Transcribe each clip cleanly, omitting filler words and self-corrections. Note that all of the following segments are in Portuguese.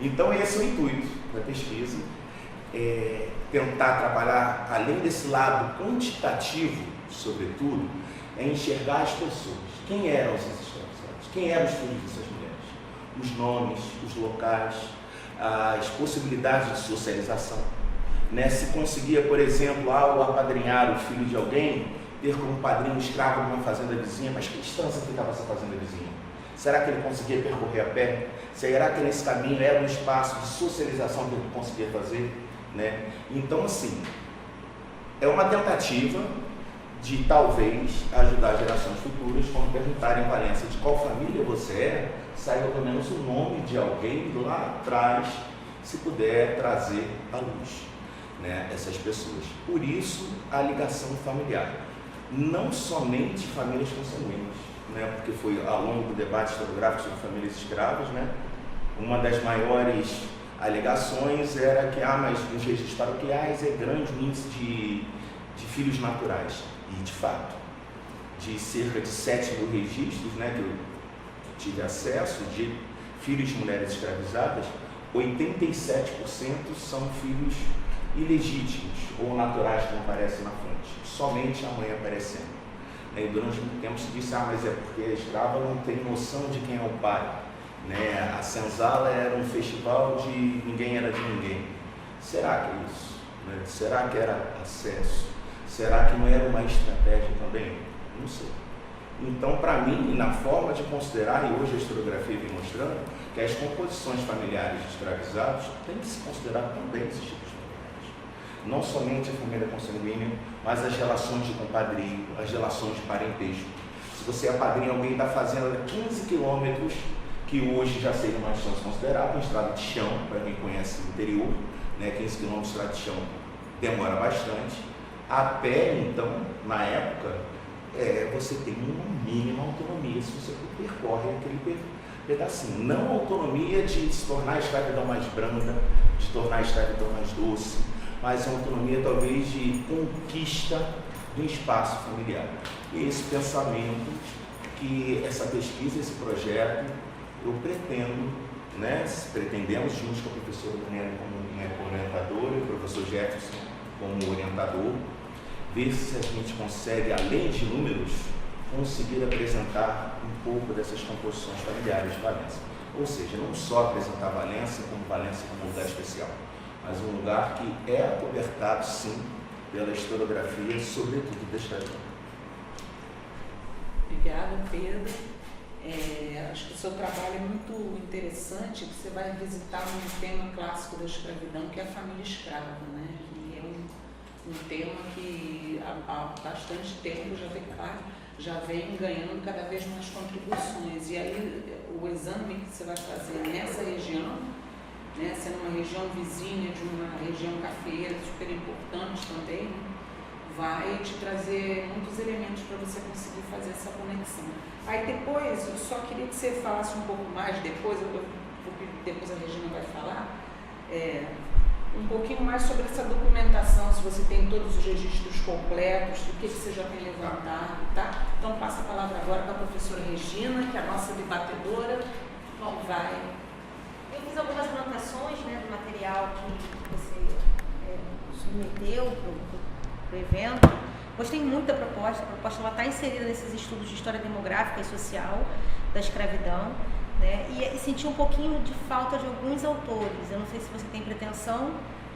Então esse é o intuito da pesquisa, tentar trabalhar, além desse lado quantitativo, sobretudo, é enxergar as pessoas. Quem eram os escravizados? Quem eram os filhos dessas mulheres? Os nomes, os locais, as possibilidades de socialização. Né? Se conseguia, por exemplo, ao apadrinhar o filho de alguém, ter como padrinho escravo numa fazenda vizinha, mas que distância ficava essa fazenda vizinha? Será que ele conseguia percorrer a pé? Será que nesse caminho era um espaço de socialização que ele conseguia fazer? Né? Então, assim, é uma tentativa de talvez ajudar gerações futuras, quando perguntarem em Valença de qual família você é, saiba pelo menos o nome de alguém lá atrás, se puder trazer à luz, né, essas pessoas. Por isso, a ligação familiar. Não somente famílias consanguíneas, né, porque foi ao longo do debate historiográfico sobre famílias escravas, né, uma das maiores alegações era que mas nos registros paroquiais é grande o índice de filhos naturais. E, de fato, de cerca de 7 mil registros, né, que eu tive acesso, de filhos de mulheres escravizadas, 87% são filhos ilegítimos ou naturais, como aparece na fonte. Somente a mãe aparecendo. E durante muito tempo se disse, mas é porque a escrava não tem noção de quem é o pai. Né? A senzala era um festival de ninguém era de ninguém. Será que é isso? Né? Será que era acesso? Será que não era uma estratégia também? Não sei. Então, para mim, na forma de considerar, e hoje a historiografia vem mostrando, que as composições familiares de escravizados têm que se considerar também esses tipos de familiares. Não somente a família consanguínea, mas as relações de compadrio, as relações de parentesco. Se você apadrinha alguém da fazenda a 15 quilômetros, que hoje já seria uma distância considerável, estrada de chão, para quem conhece o interior, né, 15 quilômetros de estrada de chão demora bastante. A pé, então, na época, você tem uma mínima autonomia se você percorre aquele pedacinho. Não autonomia de se tornar a escravidão mais branda, de tornar a escravidão mais doce, mas uma autonomia talvez de conquista do espaço familiar. E esse pensamento, que essa pesquisa, esse projeto, eu pretendo, né, pretendemos, junto com a professora Daniela como orientadora e o professor Jefferson como orientador, ver se a gente consegue, além de números, conseguir apresentar um pouco dessas composições familiares de Valença. Ou seja, não só apresentar Valença como um lugar especial, mas um lugar que é acobertado, sim, pela historiografia, sobretudo da escravidão. Obrigada, Pedro. Acho que o seu trabalho é muito interessante, que você vai visitar um tema clássico da escravidão, que é a família escrava, né? Que é um tema que há bastante tempo já vem ganhando cada vez mais contribuições. E aí o exame que você vai fazer nessa região, né, sendo uma região vizinha de uma região cafeeira super importante também, vai te trazer muitos elementos para você conseguir fazer essa conexão. Aí depois, eu só queria que você falasse um pouco mais, depois a Regina vai falar, um pouquinho mais sobre essa documentação, se você tem todos os registros completos, do que você já tem levantado, tá? Então passa a palavra agora para a professora Regina, que é a nossa debatedora. Bom, vai. Eu fiz algumas anotações, né, do material que você submeteu para o evento. Gostei muito da proposta. A proposta está inserida nesses estudos de história demográfica e social da escravidão, né? E senti um pouquinho de falta de alguns autores. Eu não sei se você tem pretensão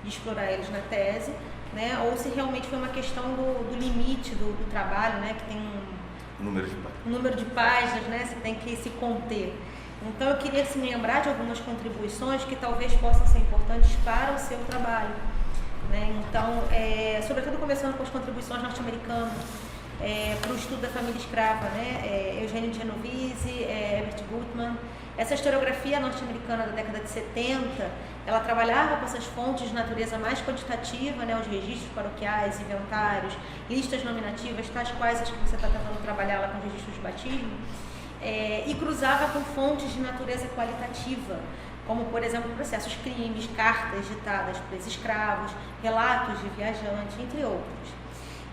de explorar eles na tese, né? Ou se realmente foi uma questão do limite do trabalho, né? Que tem um número de páginas, né? Você tem que se conter. Então eu queria se lembrar de algumas contribuições que talvez possam ser importantes para o seu trabalho, né? Então, sobretudo começando com as contribuições norte-americanas para o estudo da família escrava, né? Eugênio Genovese, Herbert Gutmann. Essa historiografia norte-americana da década de 70, ela trabalhava com essas fontes de natureza mais quantitativa, né? Os registros paroquiais, inventários, listas nominativas, tais quais as que você está tentando trabalhar lá com os registros de batismo, e cruzava com fontes de natureza qualitativa, como, por exemplo, processos crimes, cartas ditadas por ex-escravos, relatos de viajantes, entre outros.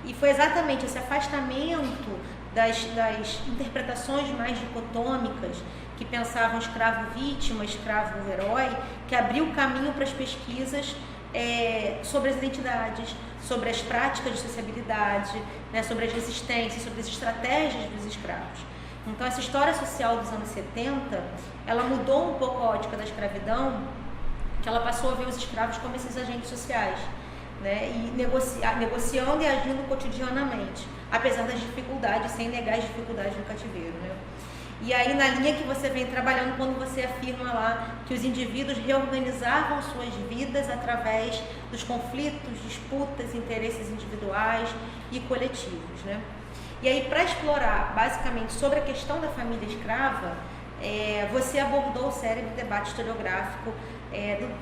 E foi exatamente esse afastamento das interpretações mais dicotômicas que pensavam escravo vítima, escravo herói, que abriu o caminho para as pesquisas sobre as identidades, sobre as práticas de sociabilidade, né, sobre as resistências, sobre as estratégias dos escravos. Então, essa história social dos anos 70, ela mudou um pouco a ótica da escravidão, que ela passou a ver os escravos como esses agentes sociais, né, e negociando e agindo cotidianamente, apesar das dificuldades, sem negar as dificuldades do cativeiro, né. E aí, na linha que você vem trabalhando, quando você afirma lá que os indivíduos reorganizavam suas vidas através dos conflitos, disputas, interesses individuais e coletivos, né? E aí, para explorar basicamente sobre a questão da família escrava, você abordou o célebre debate historiográfico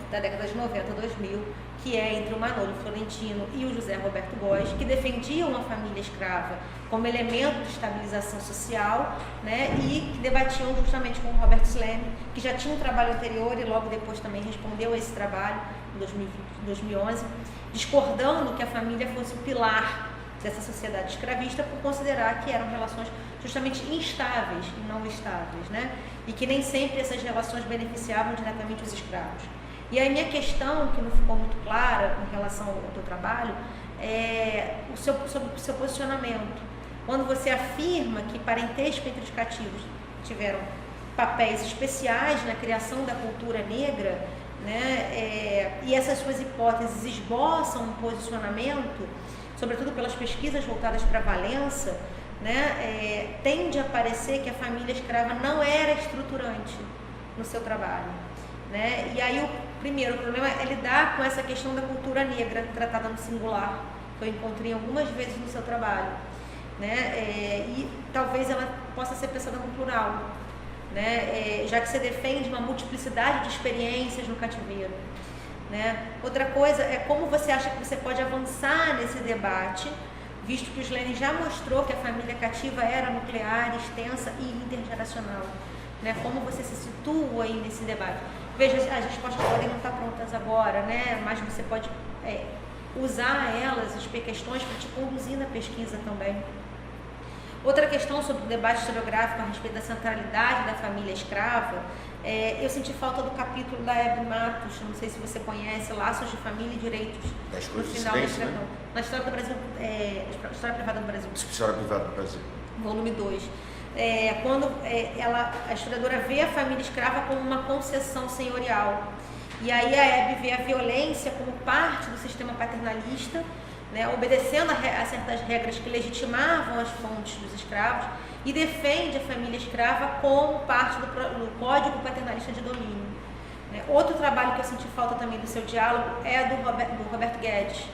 da década de 90 a 2000, que é entre o Manolo Florentino e o José Roberto Góes, que defendiam a família escrava como elemento de estabilização social, né, e que debatiam justamente com o Robert Slamy, que já tinha um trabalho anterior e logo depois também respondeu a esse trabalho, em 2011, discordando que a família fosse o pilar dessa sociedade escravista por considerar que eram relações justamente instáveis e não estáveis, né? E que nem sempre essas relações beneficiavam diretamente os escravos. E aí minha questão, que não ficou muito clara em relação ao teu trabalho, é sobre o seu posicionamento. Quando você afirma que parentesco entre os cativos tiveram papéis especiais na criação da cultura negra, né? E essas suas hipóteses esboçam um posicionamento, sobretudo pelas pesquisas voltadas para Valença, né, tende a parecer que a família escrava não era estruturante no seu trabalho, né? E aí o problema é lidar com essa questão da cultura negra tratada no singular, que eu encontrei algumas vezes no seu trabalho, né? E talvez ela possa ser pensada no plural, né? Já que você defende uma multiplicidade de experiências no cativeiro, né? Outra coisa é como você acha que você pode avançar nesse debate, visto que o Slamy já mostrou que a família cativa era nuclear, extensa e intergeracional, né? Como você se situa aí nesse debate? Veja, as respostas podem não estar prontas agora, né? Mas você pode usar elas, as questões, para te conduzir na pesquisa também. Outra questão sobre o debate historiográfico a respeito da centralidade da família escrava, eu senti falta do capítulo da Hebe Matos, não sei se você conhece, Laços de Família e Direitos, no final da escravidão, né? Na História do Brasil, História Privada do Brasil. História Privada do Brasil. Volume 2. Quando a historiadora vê a família escrava como uma concessão senhorial. E aí a Hebe vê a violência como parte do sistema paternalista, né, obedecendo a certas regras que legitimavam as fontes dos escravos, e defende a família escrava como parte do código paternalista de domínio. Outro trabalho que eu senti falta também do seu diálogo é do Roberto Guedes,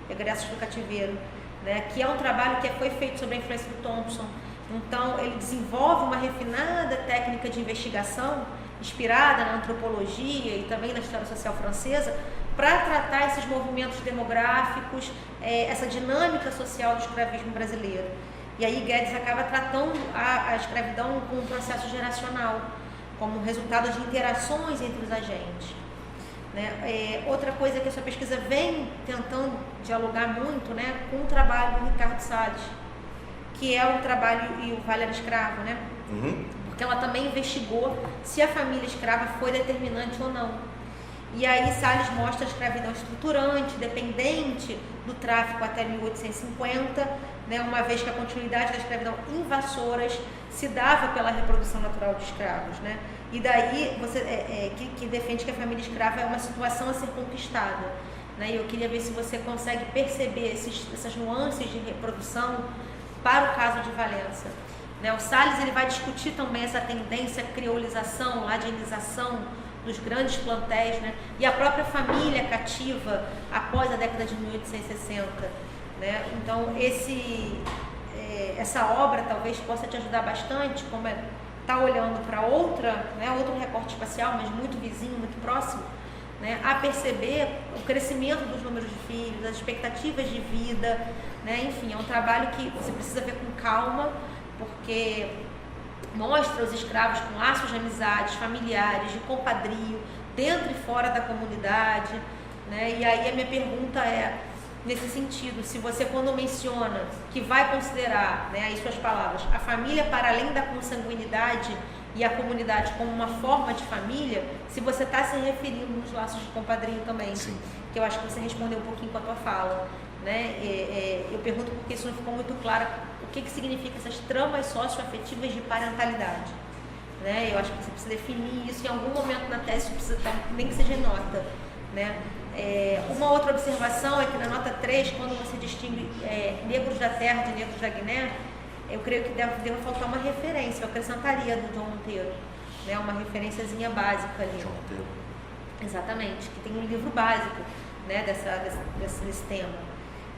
Egressos do Cativeiro, né, que é um trabalho que foi feito sob a influência do Thompson. Então, ele desenvolve uma refinada técnica de investigação, inspirada na antropologia e também na história social francesa, para tratar esses movimentos demográficos, essa dinâmica social do escravismo brasileiro. E aí Guedes acaba tratando a escravidão como um processo geracional, como resultado de interações entre os agentes, né? Outra coisa que a sua pesquisa vem tentando dialogar muito, né, com o trabalho do Ricardo Salles, que é o trabalho e o Vale era Escravo, né? Uhum. Porque ela também investigou se a família escrava foi determinante ou não. E aí Salles mostra a escravidão estruturante, dependente do tráfico até 1850, né, uma vez que a continuidade da escravidão em Vassouras se dava pela reprodução natural de escravos, né? E daí você que defende que a família escrava é uma situação a ser conquistada, né? E eu queria ver se você consegue perceber essas nuances de reprodução para o caso de Valença, né? O Salles ele vai discutir também essa tendência à criolização, ladinização dos grandes plantéis, né? E a própria família cativa após a década de 1860, né? Então essa obra talvez possa te ajudar bastante, como tá olhando para outro recorte espacial, mas muito vizinho, muito próximo, né? A perceber o crescimento dos números de filhos, as expectativas de vida, né? Enfim, é um trabalho que você precisa ver com calma, porque mostra os escravos com laços de amizades, familiares, de compadrio, dentro e fora da comunidade, né? E aí a minha pergunta é, nesse sentido, se você quando menciona que vai considerar, né, aí suas palavras, a família para além da consanguinidade e a comunidade como uma forma de família, se você está se referindo nos laços de compadrinho também. Sim. Que eu acho que você respondeu um pouquinho com a tua fala. Né? Eu pergunto porque isso não ficou muito claro, o que significa essas tramas socioafetivas de parentalidade. Né? Eu acho que você precisa definir isso em algum momento na tese, precisa estar, nem que seja em nota. Né? Uma outra observação é que na nota 3, quando você distingue negros da terra de negros da Guiné, eu creio que deve faltar uma referência, eu acrescentaria do João Monteiro, né? Uma referenciazinha básica ali. João Monteiro. Exatamente, que tem um livro básico, né, desse tema.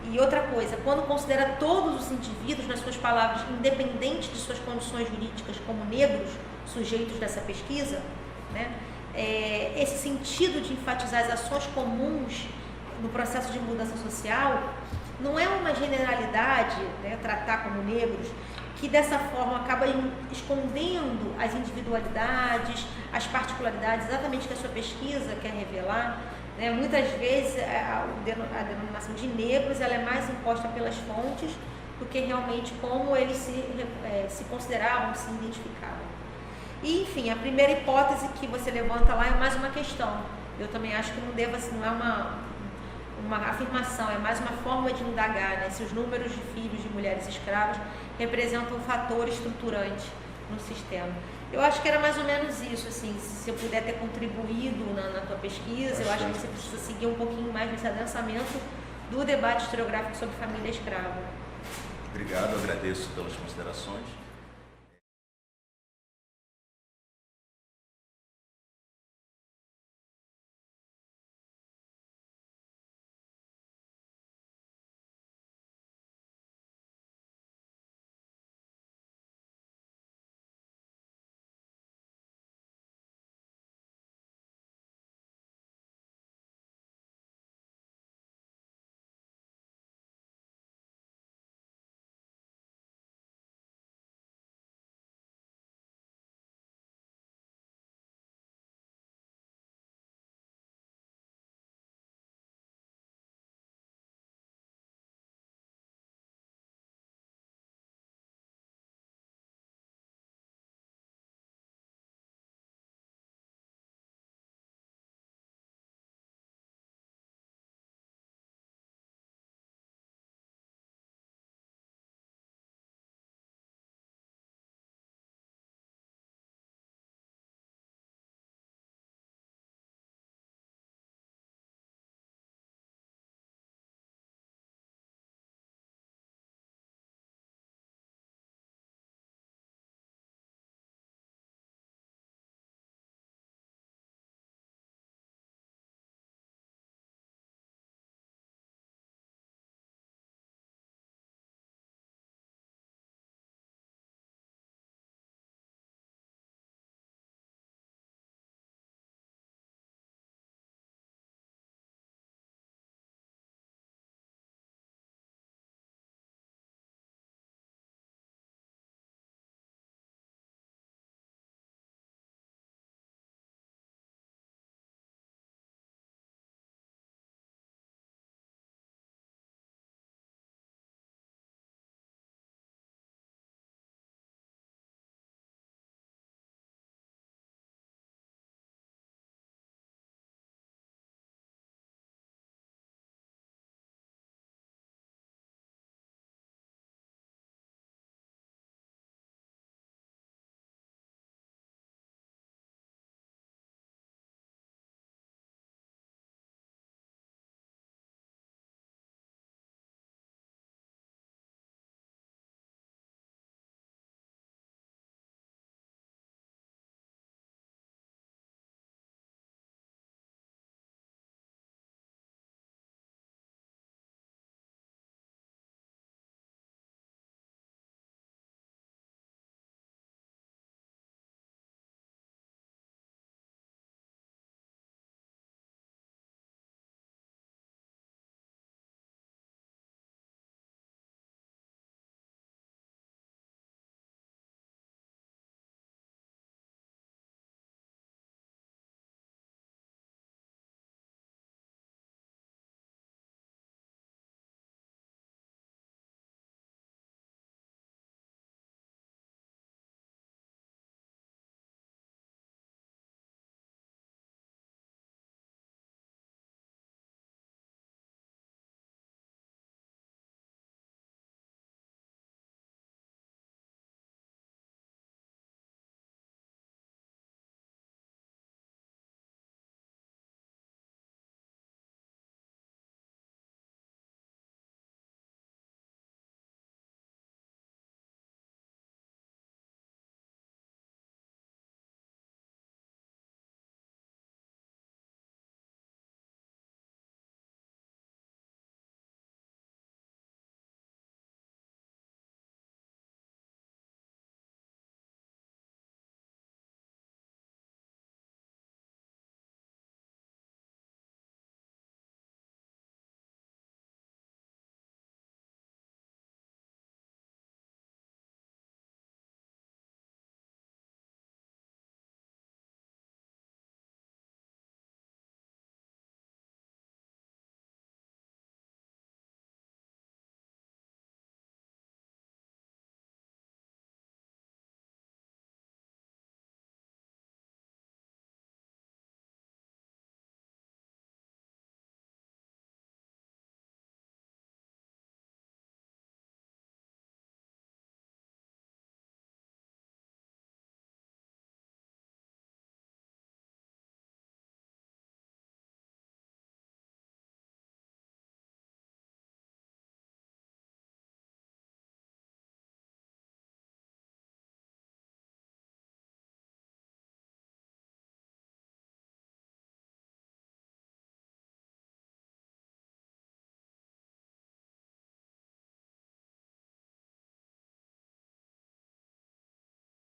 E outra coisa, quando considera todos os indivíduos, nas suas palavras, independente de suas condições jurídicas como negros, sujeitos dessa pesquisa, né, esse sentido de enfatizar as ações comuns no processo de mudança social não é uma generalidade, né, tratar como negros, que dessa forma acaba escondendo as individualidades, as particularidades, exatamente que a sua pesquisa quer revelar. Né? Muitas vezes a denominação de negros ela é mais imposta pelas fontes do que realmente como eles se consideravam, se identificavam. E, enfim, a primeira hipótese que você levanta lá é mais uma questão. Eu também acho que não é uma afirmação, é mais uma forma de indagar, né? Se os números de filhos de mulheres escravas representam um fator estruturante no sistema. Eu acho que era mais ou menos isso, assim, se eu puder ter contribuído na tua pesquisa, eu acho que você precisa seguir um pouquinho mais nesse adensamento do debate historiográfico sobre família escrava. Obrigado, agradeço pelas considerações.